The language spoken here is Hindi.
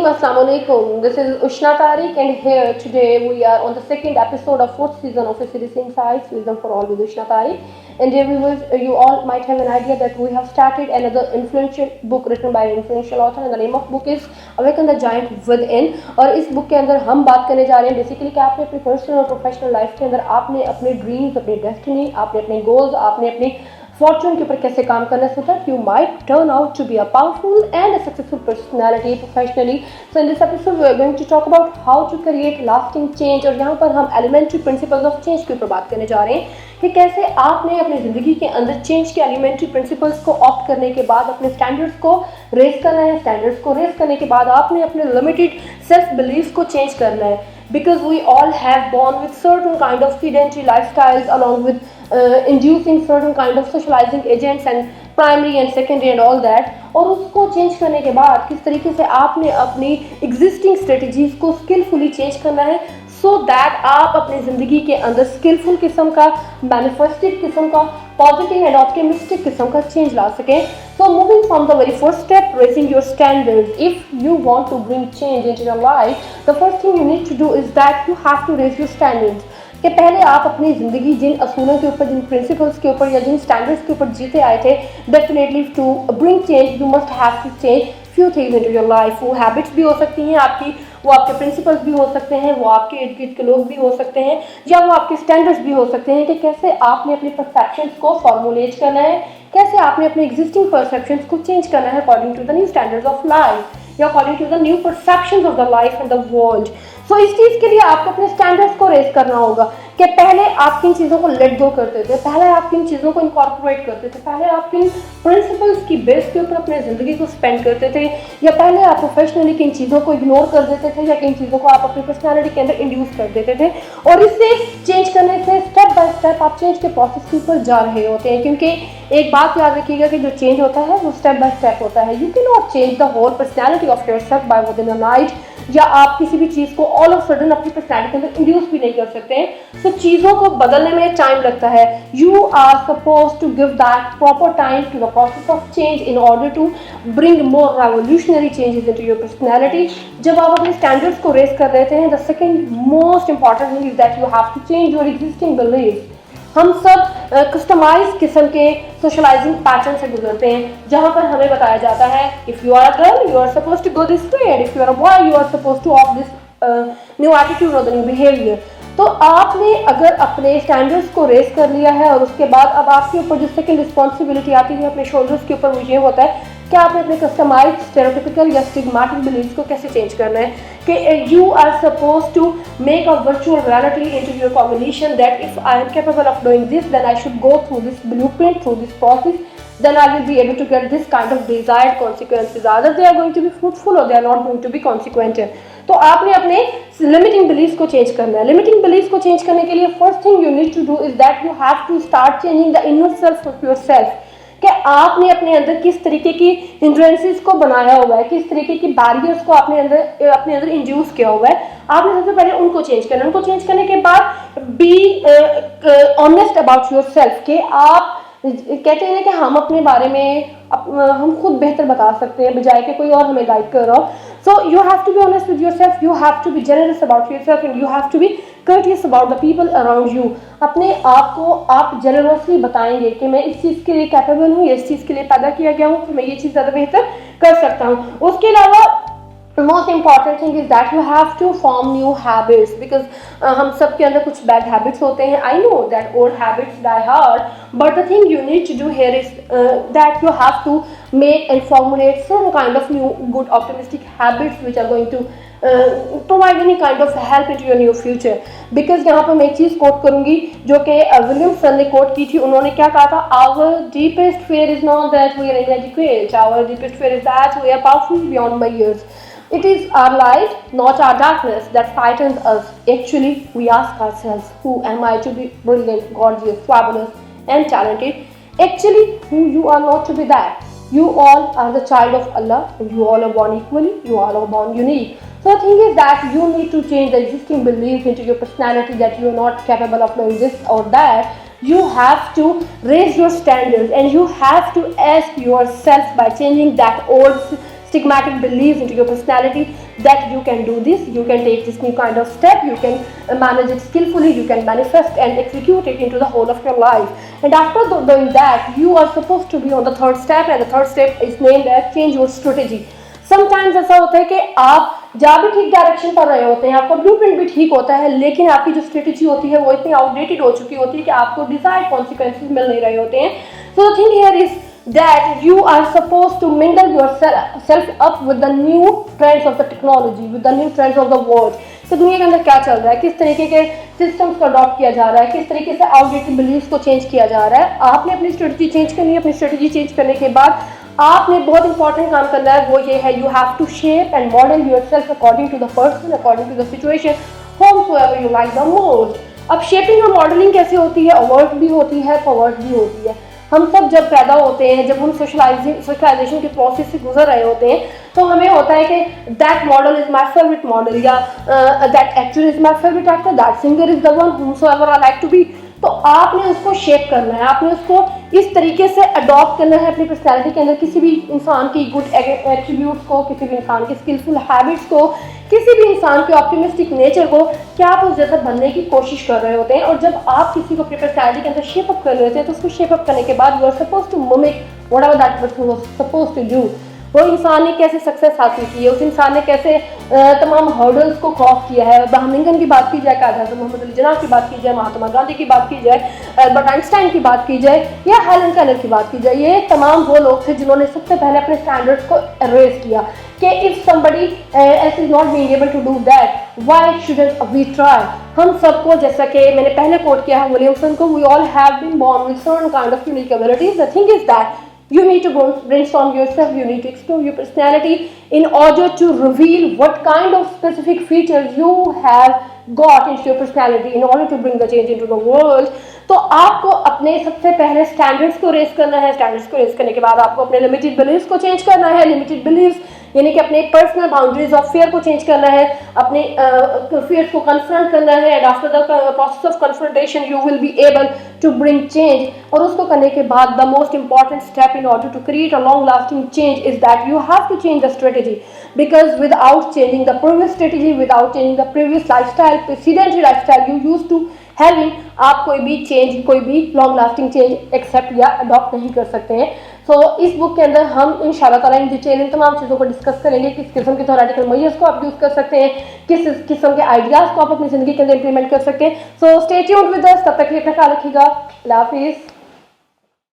team, Assalamu alaikum. This is Ushna Tariq, and here today we are on the second episode of fourth season of a series Insights, Wisdom for All with Ushna Tariq. And here you all might have an idea that we have started another influential book written by an influential author, and the name of book is Awaken the Giant Within. और इस बुक के अंदर हम बात करने जा रहे हैं बेसिकली कि आपने अपनी पर्सनल और प्रोफेशनल लाइफ के अंदर आपने अपने ड्रीम्स, अपनी डेस्टिनी, आपने अपने गोल्स, आपने अपनी फॉर्चून के ऊपर कैसे काम करना है, so that you might turn out to be a powerful and a successful personality professionally. So in this episode we are going to talk about how to create lasting change, और यहाँ पर हम elementary principles of change के ऊपर बात करने जा रहे हैं कि कैसे आपने अपनी ज़िंदगी के अंदर चेंज के एलिमेंट्री प्रिंसिपल्स को ऑप्ट करने के बाद अपने स्टैंडर्ड्स को रेस करना है। स्टैंडर्ड्स को रेस करने के बाद आपने अपने लिमिटेड सेल्फ बिलीफ को चेंज करना है, because we all have born with certain kind of sedentary lifestyles along with inducing certain kind of socializing agents and primary and secondary and all that. और उसको चेंज करने के बाद किस तरीके से आपने अपनी एग्जिस्टिंग स्ट्रेटजीज को स्किलफुली चेंज करना है, सो दैट आप अपनी ज़िंदगी के अंदर स्किलफुल किस्म का, मैनिफेस्टेड किस्म का, पॉजिटिव एंड ऑप्टिमिस्टिक किस्म का चेंज ला सकें. So moving from the very first step, raising your standards. If you want to bring change into your life, the first thing you need to do is that you have to raise your standards. कि पहले आप अपनी ज़िंदगी जिन असूलों के ऊपर, जिन प्रिंसिपल्स के ऊपर या जिन स्टैंडर्ड्स के ऊपर जीते आए थे, definitely to bring change you must have to change few things into your life. वो हैबिट्स भी हो सकती हैं आपकी, वो आपके प्रिंसिपल्स भी हो सकते हैं, वो आपके इर्द गिर्द के लोग भी हो सकते हैं, या वो आपके स्टैंडर्ड्स भी हो सकते हैं कि कैसे आपने अपने परसेप्शंस को फॉर्मुलेट करना है, कैसे आपने अपने एग्जिस्टिंग परसेप्शंस को चेंज करना है according to the new standards of life या according to the new perceptions of the life and the world. So इस चीज़ के लिए आपको अपने स्टैंडर्ड्स को रेज करना होगा कि पहले आप किन चीज़ों को लेट गो करते थे, पहले आप किन चीज़ों को इनकॉर्पोरेट करते थे, पहले आप किन प्रिंसिपल्स की बेस के ऊपर अपनी ज़िंदगी को स्पेंड करते थे, या पहले आप प्रोफेशनली किन चीज़ों को इग्नोर कर देते थे, या किन चीज़ों को आप अपनी पर्सनैलिटी के अंदर इंड्यूस कर देते थे. और इससे चेंज करने से स्टेप बाय स्टेप आप चेंज के प्रोसेस के ऊपर जा रहे होते हैं, क्योंकि एक बात याद रखिएगा कि जो चेंज होता है वो स्टेप बाय स्टेप होता है. You can not change the whole personality of yourself by within a night, या आप किसी भी चीज़ को ऑल ऑफ सडन अपनी पर्सनैलिटी के अंदर इंड्यूस भी नहीं कर सकते हैं. तो चीज़ों को बदलने में टाइम लगता है. You are suppose to give that proper time to the process of change in order to bring more revolutionary changes into your personality. जब आप अपने स्टैंडर्ड्स को रेस कर रहे थे, the second most important thing is that you have to change your existing believes. हम सब कस्टमाइज किस्म के सोशलाइजिंग पैटर्न से गुजरते हैं, जहाँ पर हमें बताया जाता है if you are a girl you are suppose to go this way, and if you are a boy you are suppose to of this new attitude और द न्यू बिहेवियर. तो आपने अगर अपने स्टैंडर्ड्स को रेस कर लिया है और उसके बाद अब आपके ऊपर जो सेकंड रिस्पॉन्सिबिलिटी आती है अपने शोल्डर्स के ऊपर, वो ये होता है कि आपने अपने कस्टमाइज स्टेरियोटिपिकल या स्टिग्मेटिक बिलीव्स को कैसे चेंज करना है. कि you are suppose to make a virtual reality into your combination that if I am capable of doing this then I should go through this blueprint, through this process, then I will be able to get this kind of desired consequences. Either they are going to be fruitful or they are not going to be consequential. तो आपने अपने लिमिटिंग बिलीव्स को चेंज करना है. लिमिटिंग बिलीव्स को चेंज करने के लिए first thing you need to do is that you have to start changing the inner self of your self. कि आपने अपने अंदर किस तरीके की हिंड्रेंसेस को बनाया हुआ है, किस तरीके की बैरियर्स को अपने अंदर इंड्यूस किया हुआ है. आपने सबसे पहले उनको चेंज करना है. उनको चेंज करने के बाद be honest about your self. कि आप कहते हैं कि हम अपने बारे में हम खुद बेहतर बता सकते हैं बजाय कि कोई और हमें गाइड कर रहा हो. So you have to be honest with yourself, you have to be generous about yourself, and you have to be courteous about the people around you. अपने आप को आप जेनरसली बताएंगे कि मैं इस चीज़ के लिए कैपेबल हूँ, इस चीज़ के लिए पैदा किया गया हूँ, तो मैं ये चीज़ ज़्यादा बेहतर कर सकता हूँ. उसके अलावा most important thing is that you have to form new habits, because हम सब के अंदर कुछ bad habits होते हैं. I know that old habits die hard, but the thing you need to do here is that you have to make and formulate some kind of new good optimistic habits which are going to provide any kind of help into your new future. Because यहाँ पर मैं एक चीज़ कोट करूँगी जो कि विलियम सन ने कोट की थी. उन्होंने क्या कहा था? Our deepest fear is not that we are inadequate. Our deepest fear is that we are powerful beyond measures. It is our light, not our darkness, that frightens us. Actually, we ask ourselves, who am I to be brilliant, gorgeous, fabulous, and talented? Actually, who you are not to be that. You all are the child of Allah, and you all are born equally, you all are born unique. So the thing is that you need to change the existing belief into your personality that you are not capable of doing this or that. You have to raise your standards, and you have to ask yourself by changing that old stigmatic beliefs into your personality that you can do this, you can take this new kind of step, you can manage it skillfully, you can manifest and execute it into the whole of your life. And after doing that, you are supposed to be on the third step, and the third step is named as change your strategy. Sometimes ऐसा होता है कि आप जा भी ठीक डायरेक्शन पर रहे होते हैं, आपका ब्लूप्रिंट भी ठीक होता है, लेकिन आपकी जो स्ट्रेटेजी होती है वो इतनी आउटडेटेड हो चुकी होती है कि आपको डिजायर्ड कॉन्सिक्वेंसेज मिल नहीं रहे होते हैं. So the thing here is that you are supposed to mingle yourself up with the new trends of the technology, with the new trends of the world. तो दुनिया के अंदर क्या चल रहा है, किस तरीके के सिस्टम्स को अडॉप्ट किया जा रहा है, किस तरीके से आउटडेटेड बिलीव्स को चेंज किया जा रहा है. आपने अपनी स्ट्रेटजी चेंज करनी है. अपनी स्ट्रेटजी चेंज करने के बाद आपने बहुत इंपॉर्टेंट काम करना है, वो ये है you have to shape and model yourself according to the person, according to the situation, whomsoever you like the most. अब शेपिंग और मॉडलिंग कैसे होती है? अवर्ड भी होती है, फॉरवर्ड भी होती है. हम सब जब पैदा होते हैं, जब हम सोशलाइजेशन के प्रोसेस से गुजर रहे होते हैं, तो हमें होता है कि that model is my favourite model, या that actor is my favourite actor, that singer is the one whomsoever I like to be. तो आपने उसको शेप करना है, आपने उसको इस तरीके से अडॉप्ट करना है अपनी पर्सनैलिटी के अंदर. किसी भी इंसान की गुड एट्रीब्यूट्स को, किसी भी इंसान की स्किलफुल हैबिट्स को, किसी भी इंसान के ऑप्टिमिस्टिक नेचर को, क्या आप उस जैसा बनने की कोशिश कर रहे होते हैं. और जब आप किसी को अपनी पर्सनैलिटी के अंदर शेप अप कर रहे होते हैं, तो उसको शेप अप करने के बाद you are suppose to mimic whatever that person was supposed to do. वो इंसान ने कैसे सक्सेस हासिल की है, उस इंसान ने कैसे तमाम हर्डल्स को क्रॉस किया है. अब्राहम लिंकन की बात की जाए, कायद मोहम्मद अली जिन्ना की बात की जाए, महात्मा गांधी की बात की जाए, अल्बर्ट आइंस्टाइन की बात की जाए, या हेलन केलर की बात की जाए, ये तमाम वो लोग थे जिन्होंने सबसे पहले अपने स्टैंडर्ड्स को रेज किया कि if somebody else is not being able to do that, why shouldn't we try. हम सबको, जैसा कि मैंने पहले कोट किया है विलियमसन को, we all have been born with certain kind of unique abilities. The thing is that you need to brainstorm yourself, you need to explore your personality in order to reveal what kind of specific features you have got into your personality in order to bring the change into the world. तो आपको अपने सबसे पहले स्टैंडर्ड्स को रेस करना है. स्टैंडर्ड्स को रेस करने के बाद आपको अपने लिमिटेड बिलीव्स को चेंज करना है. लिमिटेड बिलीव्स यानी कि अपने पर्सनल बाउंड्रीज ऑफ फेयर को चेंज करना है, अपने फेयर्स को कन्फ्रंट करना है. And after the process of confrontation you will be able to bring change. और उसको करने के बाद the most important step in order to create a long lasting change is that you have to change the strategy. Because without changing the previous strategy, without changing the previous lifestyle, sedentary lifestyle you used to having, आप कोई भी चेंज, कोई भी लॉन्ग लास्टिंग चेंज एक्सेप्ट या अडॉप्ट नहीं कर सकते हैं. सो इस बुक के अंदर हम इंशाल्लाह ताला इन डिटेल इन तमाम चीज़ों को डिस्कस करेंगे. किस किस्म के थ्योरेटिकल मेजर्स को आप यूज़ कर सकते हैं, किस किस्म के आइडियाज़ को आप अपनी ज़िंदगी के अंदर इंप्लीमेंट कर सकते हैं. So stay tuned with us. तब तक के लिए अपना ख्याल रखिएगा. अल्लाह हाफिज़.